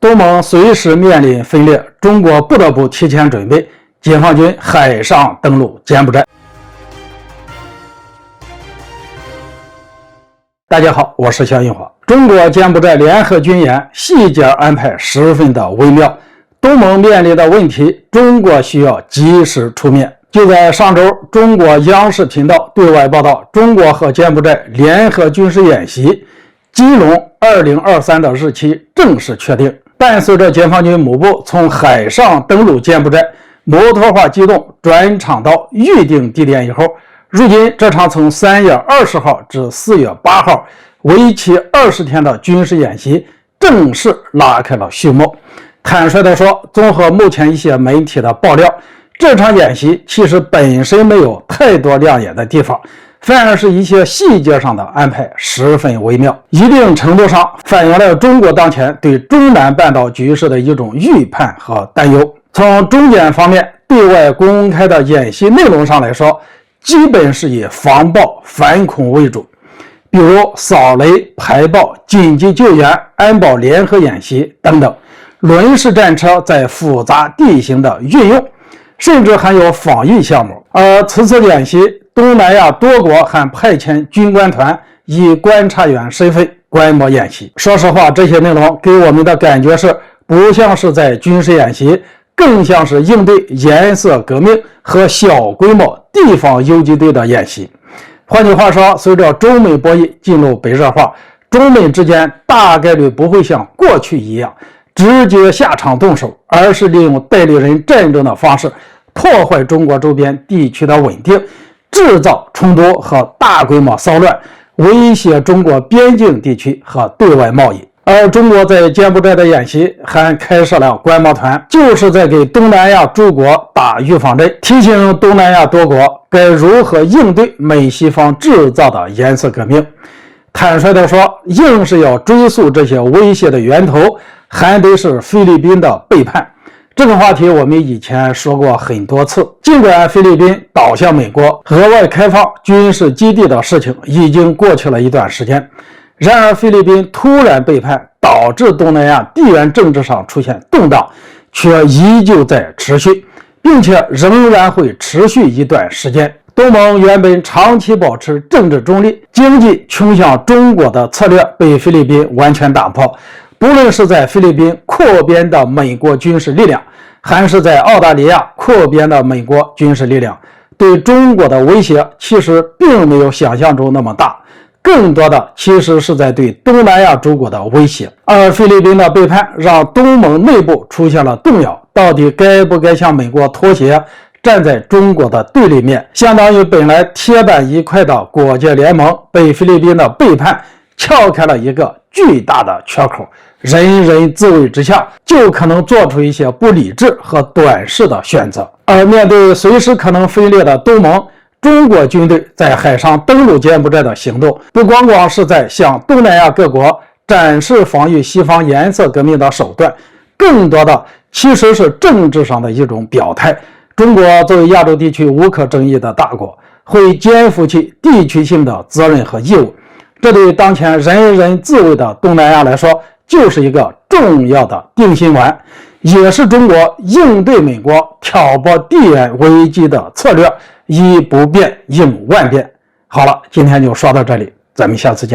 东盟随时面临分裂，中国不得不提前准备，解放军海上登陆柬埔寨。大家好，我是肖映华。中国柬埔寨联合军演细节安排十分的微妙，东盟面临的问题，中国需要及时出面。就在上周，中国央视频道对外报道，中国和柬埔寨联合军事演习基隆2023的日期正式确定。伴随着解放军母部从海上登陆柬埔寨，摩托化机动转场到预定地点以后，如今这场从3月20号至4月8号为期20天的军事演习正式拉开了序幕。坦率地说，综合目前一些媒体的爆料，这场演习其实本身没有太多亮眼的地方，反而是一些细节上的安排十分微妙，一定程度上反映了中国当前对中南半岛局势的一种预判和担忧。从中柬方面对外公开的演习内容上来说，基本是以防暴反恐为主，比如扫雷、排暴、紧急救援、安保联合演习等等，轮式战车在复杂地形的运用，甚至还有防疫项目。而此次演习，东南亚多国还派遣军官团以观察员身份观摩演习。说实话，这些内容给我们的感觉是不像是在军事演习，更像是应对颜色革命和小规模地方游击队的演习。换句话说，随着中美博弈进入白热化，中美之间大概率不会像过去一样直接下场动手，而是利用代理人战争的方式破坏中国周边地区的稳定，制造冲突和大规模骚乱，威胁中国边境地区和对外贸易。而中国在柬埔寨的演习还开设了观摩团，就是在给东南亚诸国打预防针，提醒东南亚多国该如何应对美西方制造的颜色革命。坦率地说，硬是要追溯这些威胁的源头，还得是菲律宾的背叛。这个话题我们以前说过很多次，尽管菲律宾倒向美国、额外开放军事基地的事情已经过去了一段时间，然而菲律宾突然背叛，导致东南亚地缘政治上出现动荡，却依旧在持续，并且仍然会持续一段时间。东盟原本长期保持政治中立、经济倾向中国的策略被菲律宾完全打破，不论是在菲律宾扩编的美国军事力量，还是在澳大利亚扩编的美国军事力量，对中国的威胁其实并没有想象中那么大，更多的其实是在对东南亚诸国的威胁。而菲律宾的背叛让东盟内部出现了动摇，到底该不该向美国妥协，站在中国的对立面，相当于本来铁板一块的国际联盟被菲律宾的背叛撬开了一个巨大的缺口，人人自危之下，就可能做出一些不理智和短视的选择。而面对随时可能分裂的东盟，中国军队在海上登陆柬埔寨的行动，不光光是在向东南亚各国展示防御西方颜色革命的手段，更多的其实是政治上的一种表态。中国作为亚洲地区无可争议的大国，会肩负起地区性的责任和义务，这对当前人人自危的东南亚来说，就是一个重要的定心丸，也是中国应对美国挑拨地缘危机的策略，以不变应万变。好了，今天就说到这里，咱们下次见。